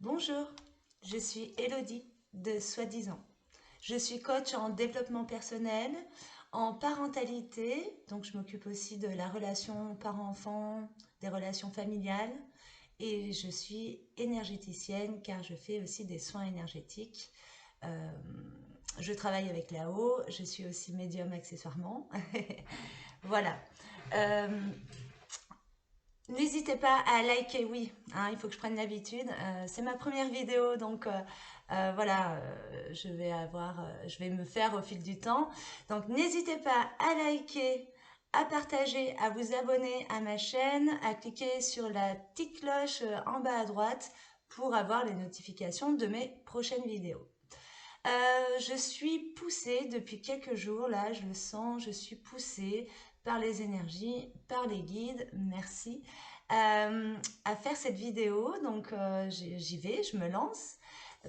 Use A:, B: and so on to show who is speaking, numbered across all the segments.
A: Bonjour, je suis Elodie de Soi-disant. Je suis coach en développement personnel, en parentalité, donc je m'occupe aussi de la relation parent-enfant, des relations familiales, et je suis énergéticienne car je fais aussi des soins énergétiques. Euh, je travaille avec Lao, je suis aussi médium accessoirement. Voilà. Euh, N'hésitez pas à liker, oui, hein, il faut que je prenne l'habitude. C'est ma première vidéo, donc voilà, je vais me faire au fil du temps. Donc n'hésitez pas à liker, à partager, à vous abonner à ma chaîne, à cliquer sur la petite cloche en bas à droite pour avoir les notifications de mes prochaines vidéos. Je suis poussée depuis quelques jours, là je le sens, je suis poussée par les énergies, par les guides, merci, à faire cette vidéo. Donc j'y vais, je me lance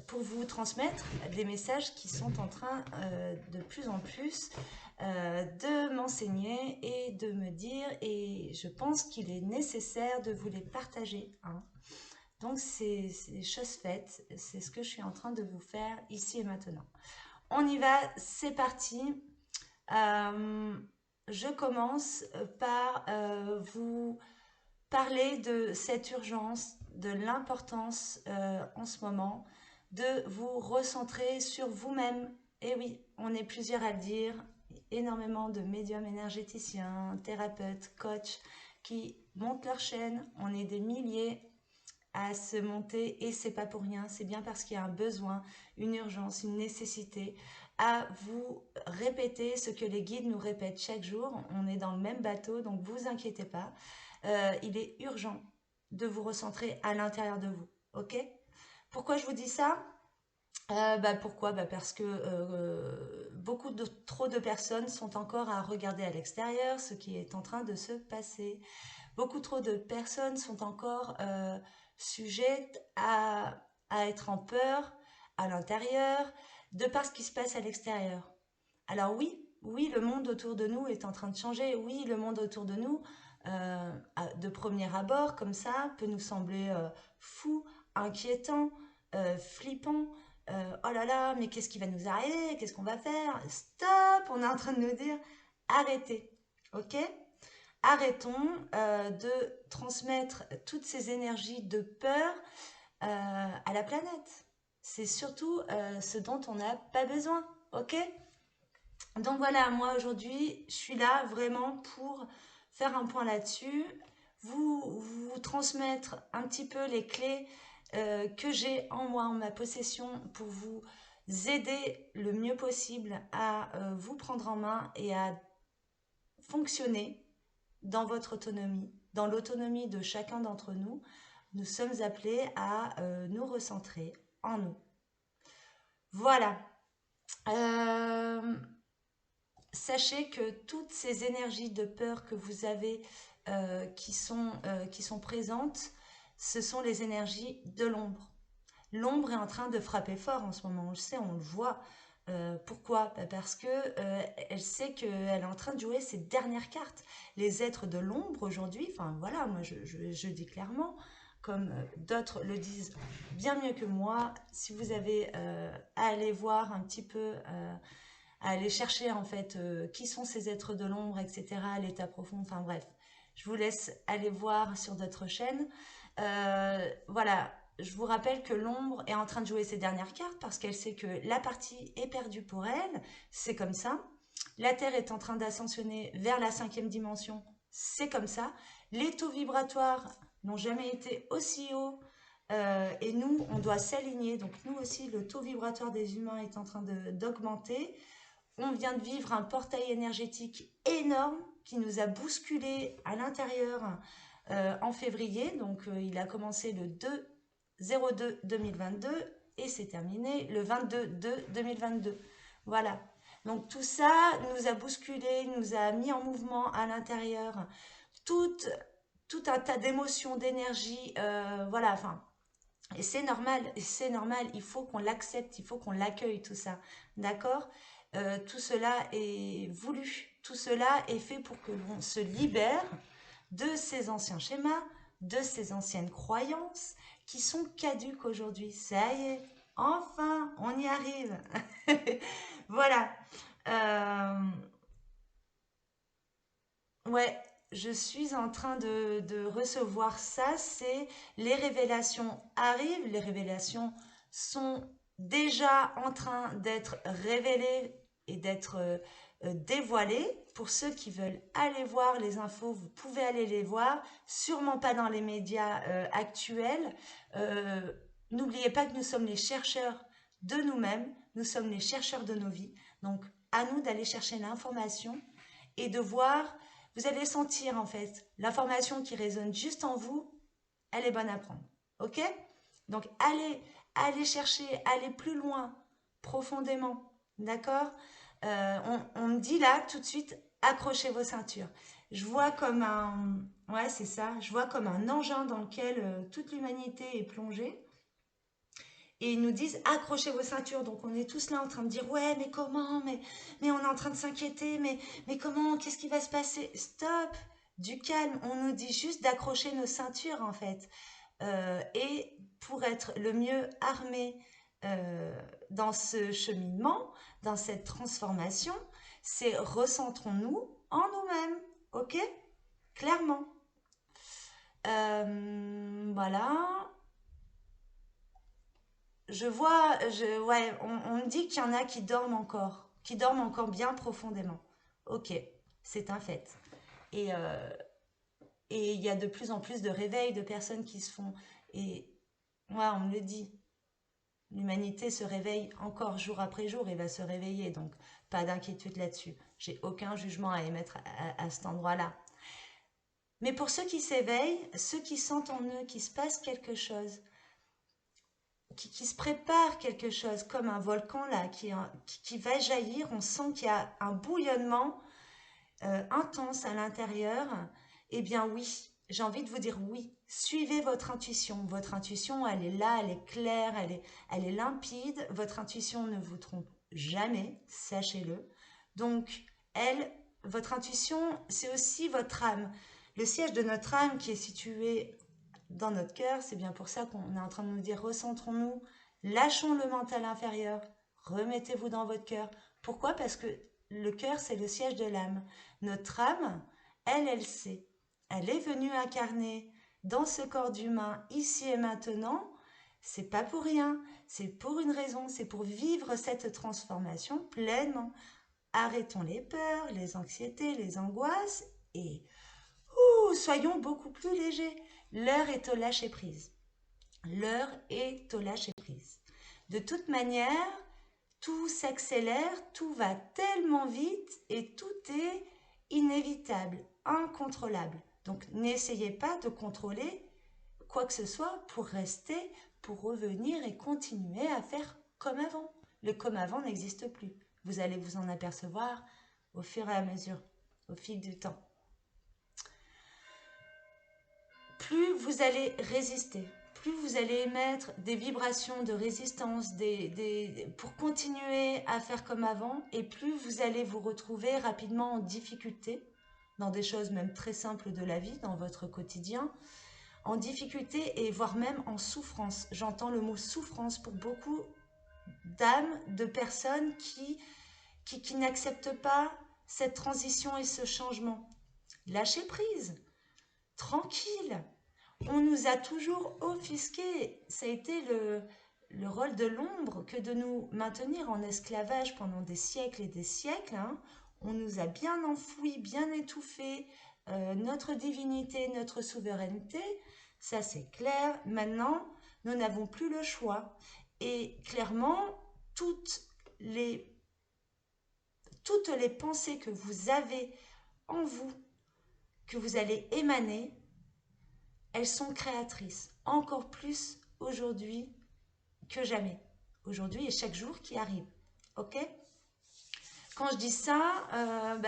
A: pour vous transmettre des messages qui sont en train de plus en plus de m'enseigner et de me dire, et je pense qu'il est nécessaire de vous les partager, hein. Donc c'est chose faite, c'est ce que je suis en train de vous faire ici et maintenant. On y va, c'est parti. Euh, je commence par vous parler de cette urgence, de l'importance en ce moment, de vous recentrer sur vous-même. Et oui, on est plusieurs à le dire, énormément de médiums énergéticiens, thérapeutes, coachs qui montent leur chaîne, on est des milliers à se monter et c'est pas pour rien, c'est bien parce qu'il y a un besoin, une urgence, une nécessité à vous répéter ce que les guides nous répètent chaque jour. On est dans le même bateau, donc vous inquiétez pas. Il est urgent de vous recentrer à l'intérieur de vous, ok? Pourquoi je vous dis ça? Pourquoi? Parce que trop de personnes sont encore à regarder à l'extérieur ce qui est en train de se passer. Beaucoup trop de personnes sont encore sujettes à être en peur à l'intérieur de par ce qui se passe à l'extérieur. Alors oui, oui, le monde autour de nous est en train de changer. Oui, le monde autour de nous, de premier abord, comme ça, peut nous sembler fou, inquiétant, flippant. Oh là là, mais qu'est-ce qui va nous arriver? Qu'est-ce qu'on va faire? Stop! On est en train de nous dire, arrêtez, ok? Arrêtons de transmettre toutes ces énergies de peur à la planète. C'est surtout ce dont on n'a pas besoin, ok? Donc voilà, moi aujourd'hui, je suis là vraiment pour faire un point là-dessus, vous transmettre un petit peu les clés que j'ai en moi, en ma possession, pour vous aider le mieux possible à vous prendre en main et à fonctionner dans votre autonomie, dans l'autonomie de chacun d'entre nous. Nous sommes appelés à nous recentrer en nous. Voilà. Euh, Sachez que toutes ces énergies de peur que vous avez qui sont présentes, ce sont les énergies de l'ombre. L'ombre est en train de frapper fort en ce moment, on le sait, on le voit. Pourquoi? Parce que elle sait qu'elle est en train de jouer ses dernières cartes. Les êtres de l'ombre aujourd'hui, enfin voilà, moi je dis clairement, comme d'autres le disent bien mieux que moi, si vous avez à aller voir un petit peu, à aller chercher en fait qui sont ces êtres de l'ombre, etc., à l'état profond, enfin bref, je vous laisse aller voir sur d'autres chaînes. Voilà, je vous rappelle que l'ombre est en train de jouer ses dernières cartes parce qu'elle sait que la partie est perdue pour elle, c'est comme ça. La Terre est en train d'ascensionner vers la 5e dimension, c'est comme ça. Les taux vibratoires n'ont jamais été aussi hauts et nous, on doit s'aligner. Donc nous aussi, le taux vibratoire des humains est en train d'augmenter. On vient de vivre un portail énergétique énorme qui nous a bousculé à l'intérieur en février. Donc il a commencé le 2-02-2022 et c'est terminé le 22-2-2022. Voilà. Donc tout ça nous a bousculé, nous a mis en mouvement à l'intérieur tout, tout un tas d'émotions, d'énergie. Voilà, enfin. Et c'est normal, il faut qu'on l'accepte, il faut qu'on l'accueille tout ça. D'accord? Tout cela est voulu, tout cela est fait pour que l'on se libère de ces anciens schémas, de ces anciennes croyances qui sont caduques aujourd'hui. Ça y est, enfin, on y arrive. Voilà. Euh, ouais, je suis en train de recevoir ça. C'est les révélations arrivent, les révélations sont déjà en train d'être révélées et d'être dévoilées. Pour ceux qui veulent aller voir les infos, vous pouvez aller les voir. Sûrement pas dans les médias actuels. Euh, N'oubliez pas que nous sommes les chercheurs de nous-mêmes, nous sommes les chercheurs de nos vies. Donc, à nous d'aller chercher l'information et de voir, vous allez sentir en fait, l'information qui résonne juste en vous, elle est bonne à prendre. Ok? Donc allez chercher, allez plus loin, profondément. D'accord? On me dit là tout de suite, accrochez vos ceintures. Je vois comme un, ouais c'est ça, je vois comme un engin dans lequel toute l'humanité est plongée. Et ils nous disent accrochez vos ceintures. Donc on est tous là en train de dire ouais mais comment, mais on est en train de s'inquiéter, mais comment, qu'est-ce qui va se passer? Stop, du calme. On nous dit juste d'accrocher nos ceintures en fait. Et pour être le mieux armé dans ce cheminement, dans cette transformation, c'est recentrons-nous en nous-mêmes, ok? Clairement. Voilà. Ouais, on me dit qu'il y en a qui dorment encore bien profondément. Ok, c'est un fait. Et et il y a de plus en plus de réveils de personnes qui se font. Et ouais, on me le dit. L'humanité se réveille encore jour après jour et va se réveiller. Donc, pas d'inquiétude là-dessus. J'ai aucun jugement à émettre à cet endroit-là. Mais pour ceux qui s'éveillent, ceux qui sentent en eux qu'il se passe quelque chose, qui se prépare quelque chose, comme un volcan là, qui va jaillir. On sent qu'il y a un bouillonnement intense à l'intérieur. Eh bien oui, j'ai envie de vous dire oui. Suivez votre intuition. Votre intuition, elle est là, elle est claire, elle est limpide. Votre intuition ne vous trompe jamais, sachez-le. Donc, votre intuition, c'est aussi votre âme. Le siège de notre âme qui est situé dans notre cœur, c'est bien pour ça qu'on est en train de nous dire recentrons-nous, lâchons le mental inférieur, remettez-vous dans votre cœur. Pourquoi? Parce que le cœur, c'est le siège de l'âme. Notre âme, elle sait. Elle est venue incarner dans ce corps d'humain, ici et maintenant. C'est pas pour rien, c'est pour une raison, c'est pour vivre cette transformation pleinement. Arrêtons les peurs, les anxiétés, les angoisses et soyons beaucoup plus légers. L'heure est au lâcher-prise. L'heure est au lâcher-prise. De toute manière, tout s'accélère, tout va tellement vite et tout est inévitable, incontrôlable. Donc n'essayez pas de contrôler quoi que ce soit pour rester, pour revenir et continuer à faire comme avant. Le comme avant n'existe plus. Vous allez vous en apercevoir au fur et à mesure, au fil du temps. Plus vous allez résister, plus vous allez émettre des vibrations de résistance pour continuer à faire comme avant, et plus vous allez vous retrouver rapidement en difficulté, dans des choses même très simples de la vie, dans votre quotidien, en difficulté et voire même en souffrance. J'entends le mot souffrance pour beaucoup d'âmes, de personnes qui n'acceptent pas cette transition et ce changement. Lâchez prise, tranquille. On nous a toujours offusqué. Ça a été le rôle de l'ombre que de nous maintenir en esclavage pendant des siècles et des siècles. Hein. On nous a bien enfouis, bien étouffés notre divinité, notre souveraineté. Ça c'est clair. Maintenant, nous n'avons plus le choix. Et clairement, toutes les, toutes les pensées que vous avez en vous, que vous allez émaner, elles sont créatrices, encore plus aujourd'hui que jamais. Aujourd'hui et chaque jour qui arrive. Ok? Quand je dis ça,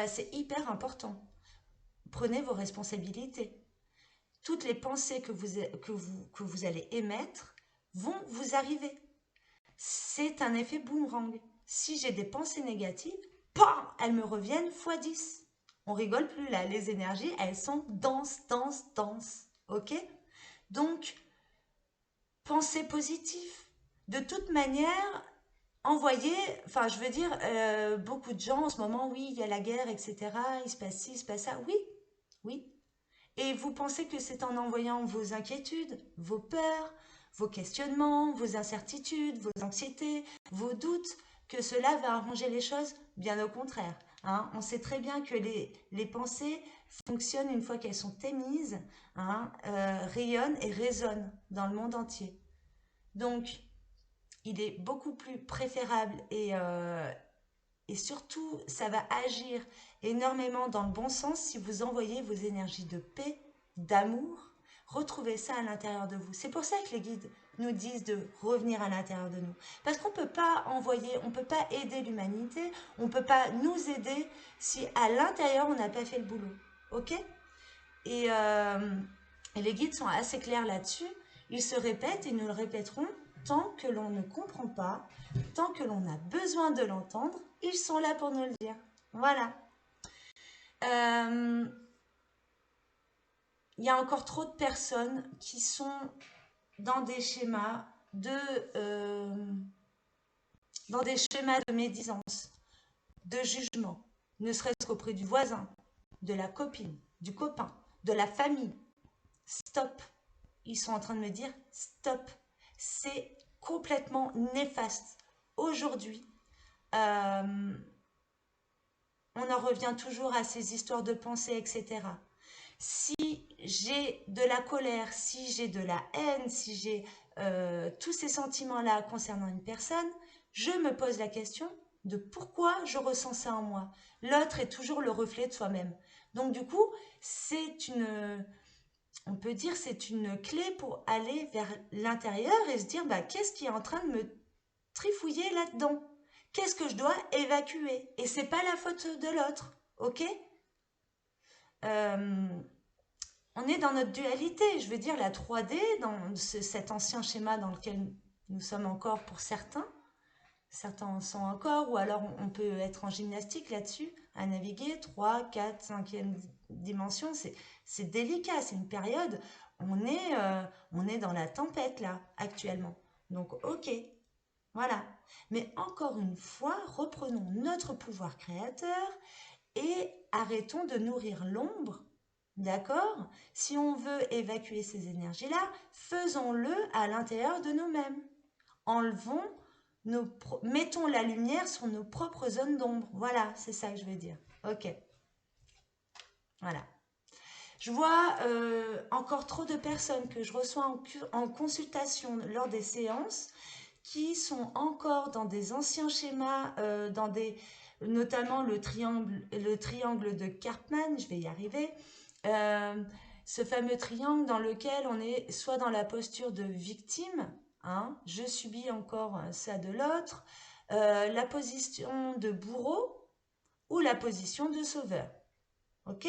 A: c'est hyper important. Prenez vos responsabilités. Toutes les pensées que vous allez émettre vont vous arriver. C'est un effet boomerang. Si j'ai des pensées négatives, bam, elles me reviennent x10. On rigole plus là. Les énergies, elles sont denses, denses, denses. Ok? Donc, pensez positif. De toute manière, envoyez, enfin je veux dire, beaucoup de gens en ce moment, oui, il y a la guerre, etc. Il se passe ci, il se passe ça. Oui, oui. Et vous pensez que c'est en envoyant vos inquiétudes, vos peurs, vos questionnements, vos incertitudes, vos anxiétés, vos doutes, que cela va arranger les choses? Bien au contraire. Hein. On sait très bien que les pensées fonctionnent une fois qu'elles sont émises, hein, rayonnent et résonnent dans le monde entier. Donc, il est beaucoup plus préférable et surtout, ça va agir énormément dans le bon sens si vous envoyez vos énergies de paix, d'amour. Retrouvez ça à l'intérieur de vous. C'est pour ça que les guides nous disent de revenir à l'intérieur de nous. Parce qu'on ne peut pas envoyer, on ne peut pas aider l'humanité, on ne peut pas nous aider si à l'intérieur on n'a pas fait le boulot. Ok? Et, euh, et les guides sont assez clairs là-dessus. Ils se répètent et nous le répéterons tant que l'on ne comprend pas, tant que l'on a besoin de l'entendre, ils sont là pour nous le dire. Voilà. Euh, Il y a encore trop de personnes qui sont dans des schémas euh, dans des schémas de médisance, de jugement, ne serait-ce qu'auprès du voisin, de la copine, du copain, de la famille. Stop. Ils sont en train de me dire stop. C'est complètement néfaste. Aujourd'hui, euh, on en revient toujours à ces histoires de pensée, etc. Si j'ai de la colère, si j'ai de la haine, si j'ai tous ces sentiments-là concernant une personne, je me pose la question de pourquoi je ressens ça en moi. L'autre est toujours le reflet de soi-même. Donc du coup, c'est une, on peut dire, c'est une clé pour aller vers l'intérieur et se dire, bah, qu'est-ce qui est en train de me trifouiller là-dedans? Qu'est-ce que je dois évacuer? Et c'est pas la faute de l'autre, ok? Euh, on est dans notre dualité, je veux dire la 3D, dans cet ancien schéma dans lequel nous sommes encore pour certains. Certains en sont encore, ou alors on peut être en gymnastique là-dessus, à naviguer, 3, 4, 5e dimension, c'est délicat, c'est une période, on est dans la tempête là, actuellement. Donc ok, voilà. Mais encore une fois, reprenons notre pouvoir créateur et arrêtons de nourrir l'ombre. D'accord? Si on veut évacuer ces énergies-là, faisons-le à l'intérieur de nous-mêmes. Enlevons mettons la lumière sur nos propres zones d'ombre. Voilà, c'est ça que je veux dire. Ok, voilà. Je vois encore trop de personnes que je reçois en consultation lors des séances qui sont encore dans des anciens schémas, notamment le triangle de Karpman, je vais y arriver, euh, ce fameux triangle dans lequel on est soit dans la posture de victime, hein, je subis encore ça de l'autre, la position de bourreau ou la position de sauveur. Ok?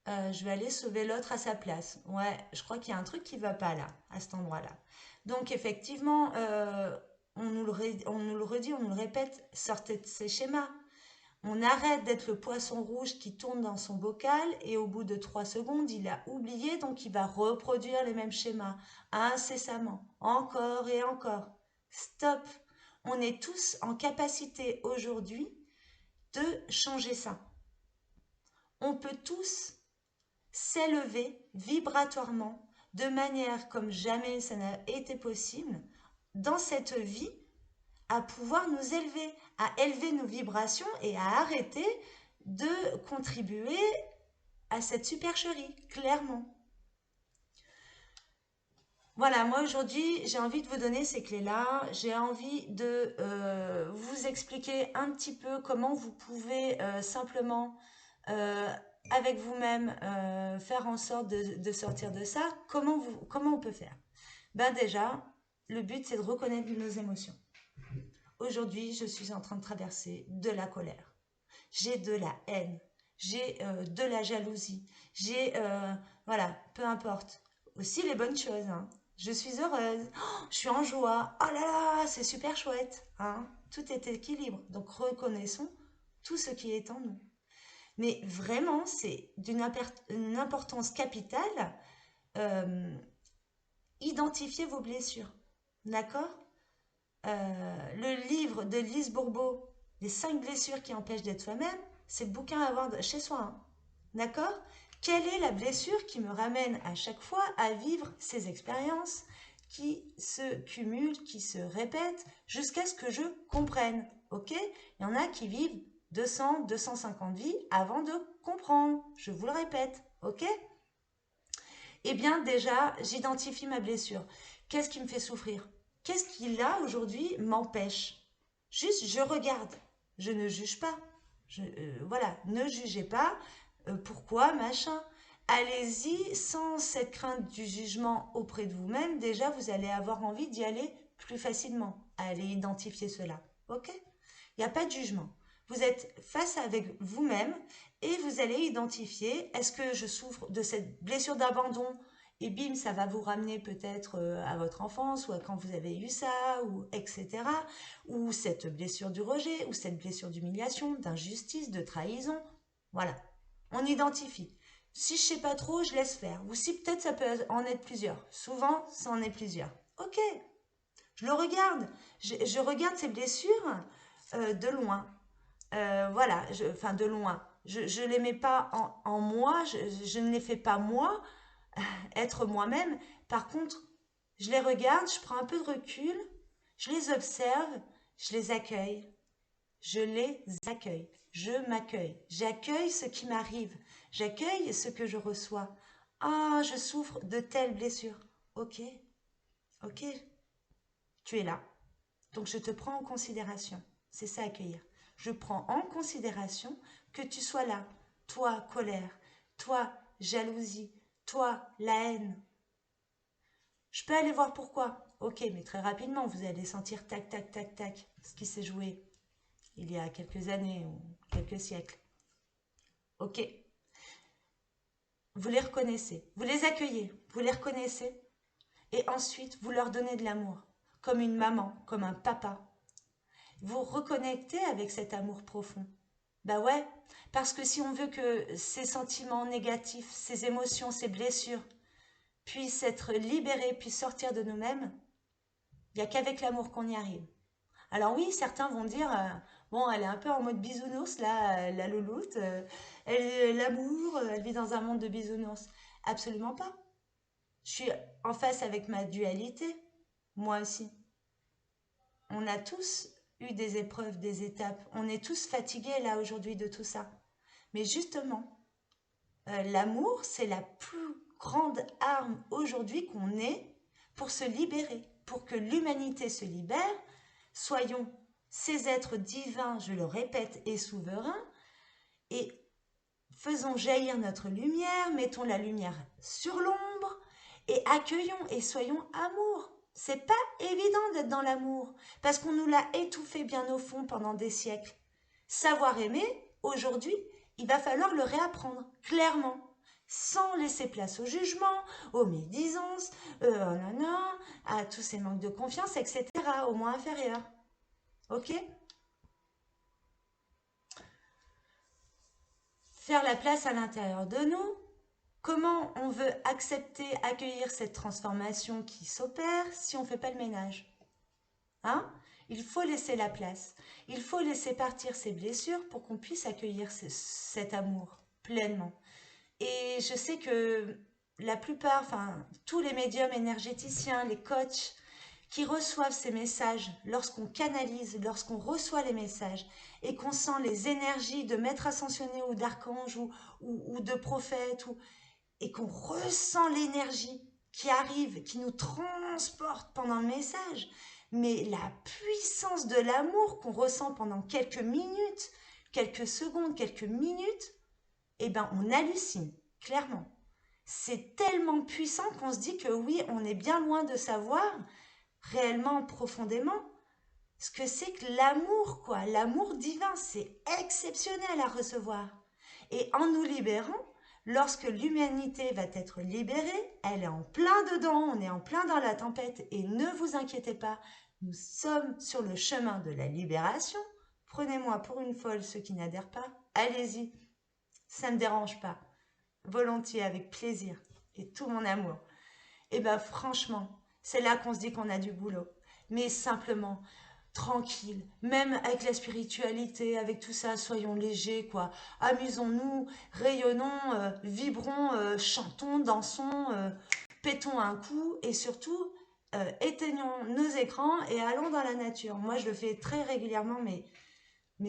A: Je vais aller sauver l'autre à sa place. Ouais, je crois qu'il y a un truc qui va pas là, à cet endroit-là. Donc effectivement, on nous le redit, on nous le répète, sortez de ces schémas. On arrête d'être le poisson rouge qui tourne dans son bocal et au bout de 3 secondes, il a oublié, donc il va reproduire les mêmes schémas incessamment, encore et encore. Stop. On est tous en capacité aujourd'hui de changer ça. On peut tous s'élever vibratoirement de manière comme jamais ça n'a été possible dans cette vie à pouvoir nous élever, à élever nos vibrations et à arrêter de contribuer à cette supercherie, clairement. Voilà, moi aujourd'hui, j'ai envie de vous donner ces clés-là. J'ai envie de vous expliquer un petit peu comment vous pouvez simplement, euh, avec vous-même, faire en sorte de sortir de ça. Comment on peut faire? Ben déjà, le but, c'est de reconnaître nos émotions. Aujourd'hui, je suis en train de traverser de la colère. J'ai de la haine. J'ai de la jalousie. J'ai, voilà, peu importe. Aussi les bonnes choses, hein. Je suis heureuse. Oh, je suis en joie. Oh là là, c'est super chouette, hein. Tout est équilibre. Donc reconnaissons tout ce qui est en nous. Mais vraiment, c'est d'une importance capitale. euh, identifiez vos blessures. D'accord? Le livre de Lise Bourbeau, Les 5 blessures qui empêchent d'être soi-même, c'est le bouquin à avoir chez soi. Hein. D'accord? Quelle est la blessure qui me ramène à chaque fois à vivre ces expériences qui se cumulent, qui se répètent, jusqu'à ce que je comprenne? Ok? Il y en a qui vivent 200, 250 vies avant de comprendre. Je vous le répète. Ok? Eh bien, déjà, j'identifie ma blessure. Qu'est-ce qui me fait souffrir? Qu'est-ce qui, là, aujourd'hui, m'empêche? Juste, je regarde. Je ne juge pas. Voilà, ne jugez pas. Pourquoi, machin. Allez-y sans cette crainte du jugement auprès de vous-même. Déjà, vous allez avoir envie d'y aller plus facilement. Allez identifier cela. OK? Il n'y a pas de jugement. Vous êtes face avec vous-même et vous allez identifier, est-ce que je souffre de cette blessure d'abandon? Et bim, ça va vous ramener peut-être à votre enfance ou à quand vous avez eu ça, ou etc. Ou cette blessure du rejet, ou cette blessure d'humiliation, d'injustice, de trahison. Voilà, on identifie. Si je sais pas trop, je laisse faire. Ou si peut-être ça peut en être plusieurs. Souvent, ça en est plusieurs. Ok, je le regarde. Je regarde ces blessures de loin. Voilà, enfin de loin. Je ne les mets pas en moi, je ne les fais pas moi, être moi-même. Par contre, je les regarde, je prends un peu de recul, je les observe, je les accueille. Je les accueille. Je m'accueille. J'accueille ce qui m'arrive. J'accueille ce que je reçois. Ah, je souffre de telle blessure. Ok, ok, tu es là. Donc je te prends en considération. C'est ça accueillir. Je prends en considération que tu sois là. Toi, colère. Toi, jalousie. Toi, la haine. Je peux aller voir pourquoi. Ok, mais très rapidement, vous allez sentir tac, tac, tac, tac, ce qui s'est joué il y a quelques années ou quelques siècles. Ok, vous les reconnaissez, vous les accueillez, vous les reconnaissez, et ensuite vous leur donnez de l'amour, comme une maman, comme un papa. Vous reconnectez avec cet amour profond. Bah ouais, parce que si on veut que ces sentiments négatifs, ces émotions, ces blessures puissent être libérés, puissent sortir de nous-mêmes, il n'y a qu'avec l'amour qu'on y arrive. Alors oui, certains vont dire, bon, elle est un peu en mode bisounours, là, la louloute, l'amour, elle vit dans un monde de bisounours. Absolument pas. Je suis en face avec ma dualité, moi aussi. On a tous eu des épreuves, des étapes. On est tous fatigués là aujourd'hui de tout ça. Mais justement, l'amour, c'est la plus grande arme aujourd'hui qu'on ait pour se libérer, pour que l'humanité se libère. Soyons ces êtres divins, je le répète, et souverains, et faisons jaillir notre lumière, mettons la lumière sur l'ombre, et accueillons et soyons amour. C'est pas évident d'être dans l'amour, parce qu'on nous l'a étouffé bien au fond pendant des siècles. Savoir aimer, aujourd'hui, il va falloir le réapprendre, clairement, sans laisser place au jugement, aux médisances, à tous ces manques de confiance, etc., au moins inférieurs. Ok? Faire la place à l'intérieur de nous. Comment on veut accepter, accueillir cette transformation qui s'opère si on ne fait pas le ménage? Hein? Il faut laisser la place. Il faut laisser partir ces blessures pour qu'on puisse accueillir cet amour pleinement. Et je sais que la plupart, enfin tous les médiums énergéticiens, les coachs, qui reçoivent ces messages, lorsqu'on canalise, lorsqu'on reçoit les messages et qu'on sent les énergies de maîtres ascensionnés ou d'archanges ou de prophètes, et qu'on ressent l'énergie qui arrive, qui nous transporte pendant le message, mais la puissance de l'amour qu'on ressent pendant quelques minutes, quelques secondes, quelques minutes, eh ben on hallucine, clairement. C'est tellement puissant qu'on se dit que oui, on est bien loin de savoir réellement, profondément, ce que c'est que l'amour, quoi. L'amour divin, c'est exceptionnel à recevoir. Et en nous libérant, lorsque l'humanité va être libérée, elle est en plein dedans, on est en plein dans la tempête. Et ne vous inquiétez pas, nous sommes sur le chemin de la libération. Prenez-moi pour une folle ceux qui n'adhèrent pas. Allez-y, ça ne me dérange pas. Volontiers, avec plaisir et tout mon amour. Et ben franchement, c'est là qu'on se dit qu'on a du boulot. Mais simplement, tranquille, même avec la spiritualité, avec tout ça, soyons légers, quoi. Amusons-nous, rayonnons, vibrons, chantons, dansons, pétons un coup et surtout, éteignons nos écrans et allons dans la nature. Moi, je le fais très régulièrement, mais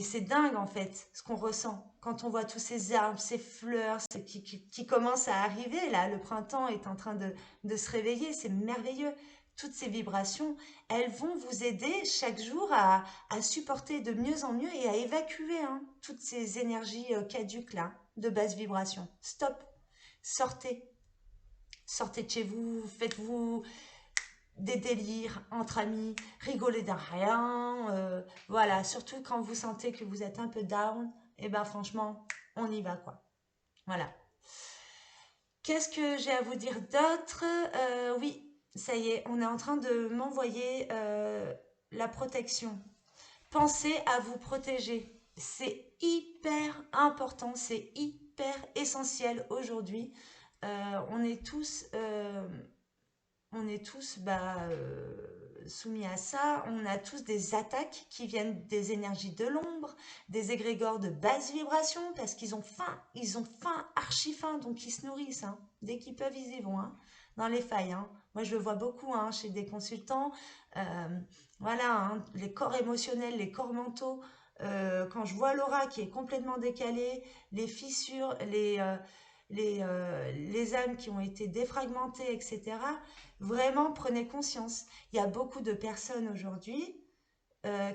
A: c'est dingue en fait ce qu'on ressent quand on voit tous ces arbres, ces fleurs qui commencent à arriver. Là, le printemps est en train de se réveiller, c'est merveilleux. Toutes ces vibrations, elles vont vous aider chaque jour à supporter de mieux en mieux et à évacuer hein, toutes ces énergies caduques là, de basse vibration. Stop, sortez, sortez de chez vous, faites-vous des délires entre amis, rigoler d'un rien, voilà, surtout quand vous sentez que vous êtes un peu down, et ben franchement, on y va quoi. Voilà. Qu'est-ce que j'ai à vous dire d'autre? Oui, ça y est, on est en train de m'envoyer la protection. Pensez à vous protéger. C'est hyper important, c'est hyper essentiel aujourd'hui. On est tous soumis à ça. On a tous des attaques qui viennent des énergies de l'ombre, des égrégores de basse vibration, parce qu'ils ont faim, archi faim, donc ils se nourrissent. Hein. Dès qu'ils peuvent, ils y vont, hein, dans les failles. Hein. Moi, je le vois beaucoup hein, chez des consultants. Euh, voilà, hein, les corps émotionnels, les corps mentaux. Quand je vois l'aura qui est complètement décalée, les fissures, les âmes qui ont été défragmentées, etc. Vraiment, prenez conscience. Il y a beaucoup de personnes aujourd'hui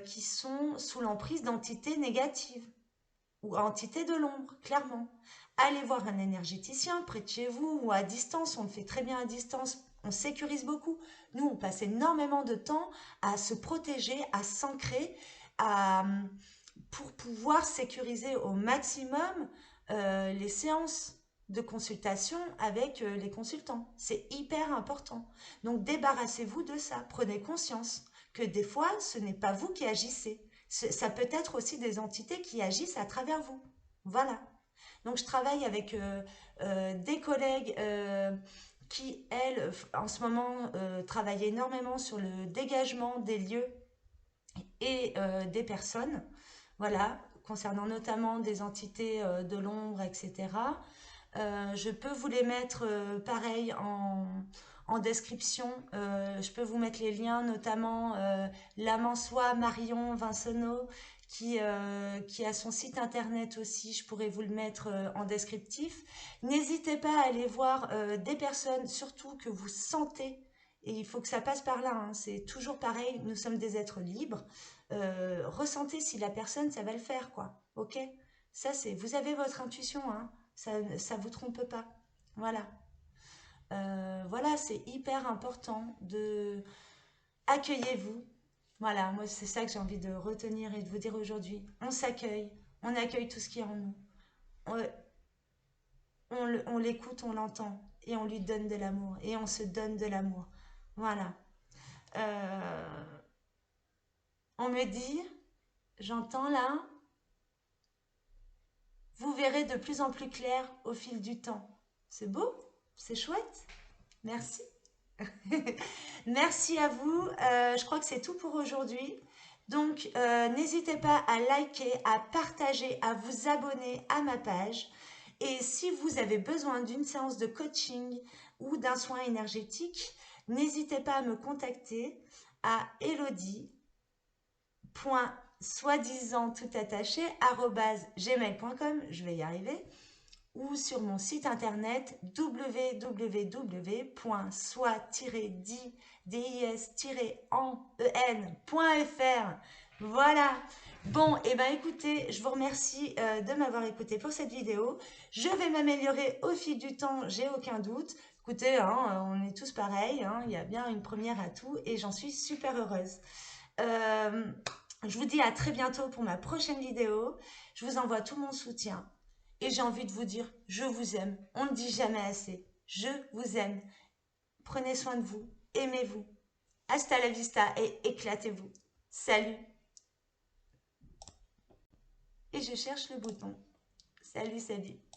A: qui sont sous l'emprise d'entités négatives ou entités de l'ombre, clairement. Allez voir un énergéticien près de chez vous ou à distance. On le fait très bien à distance. On sécurise beaucoup. Nous, on passe énormément de temps à se protéger, à s'ancrer, à, pour pouvoir sécuriser au maximum les séances de consultation avec les consultants. C'est hyper important. Donc débarrassez-vous de ça. Prenez conscience que des fois, ce n'est pas vous qui agissez. Ça peut être aussi des entités qui agissent à travers vous. Voilà. Donc je travaille avec des collègues qui, elles, en ce moment, travaillent énormément sur le dégagement des lieux et des personnes. Voilà, concernant notamment des entités de l'ombre, etc. Je peux vous les mettre pareil en description. Je peux vous mettre les liens, notamment l'âme en soi, Marion Vincenot, qui a son site internet aussi. Je pourrais vous le mettre en descriptif. N'hésitez pas à aller voir des personnes, surtout que vous sentez. Et il faut que ça passe par là. Hein. C'est toujours pareil. Nous sommes des êtres libres. Ressentez si la personne, ça va le faire, quoi. Ok? Ça, c'est. Vous avez votre intuition, hein. Ça vous trompe pas. Voilà. Voilà, c'est hyper important de accueillez-vous. Voilà, moi c'est ça que j'ai envie de retenir et de vous dire aujourd'hui. On s'accueille, on accueille tout ce qui est en nous. On, on l'écoute, on l'entend et on lui donne de l'amour et on se donne de l'amour. Voilà. Euh, on me dit, j'entends là, vous verrez de plus en plus clair au fil du temps. C'est beau, c'est chouette. Merci. Merci à vous. Je crois que c'est tout pour aujourd'hui. Donc, n'hésitez pas à liker, à partager, à vous abonner à ma page. Et si vous avez besoin d'une séance de coaching ou d'un soin énergétique, n'hésitez pas à me contacter à elodie.soi-disant tout attaché @gmail.com. Je vais y arriver ou sur mon site internet www.soi-dis-en-en.fr. Voilà. Bon, et ben écoutez, je vous remercie de m'avoir écouté pour cette vidéo. Je vais m'améliorer au fil du temps, j'ai aucun doute. Écoutez, hein, on est tous pareils, hein, il y a bien une première à tout et j'en suis super heureuse. Euh, je vous dis à très bientôt pour ma prochaine vidéo. Je vous envoie tout mon soutien. Et j'ai envie de vous dire, je vous aime. On ne le dit jamais assez. Je vous aime. Prenez soin de vous. Aimez-vous. Hasta la vista et éclatez-vous. Salut. Et je cherche le bouton. Salut, salut.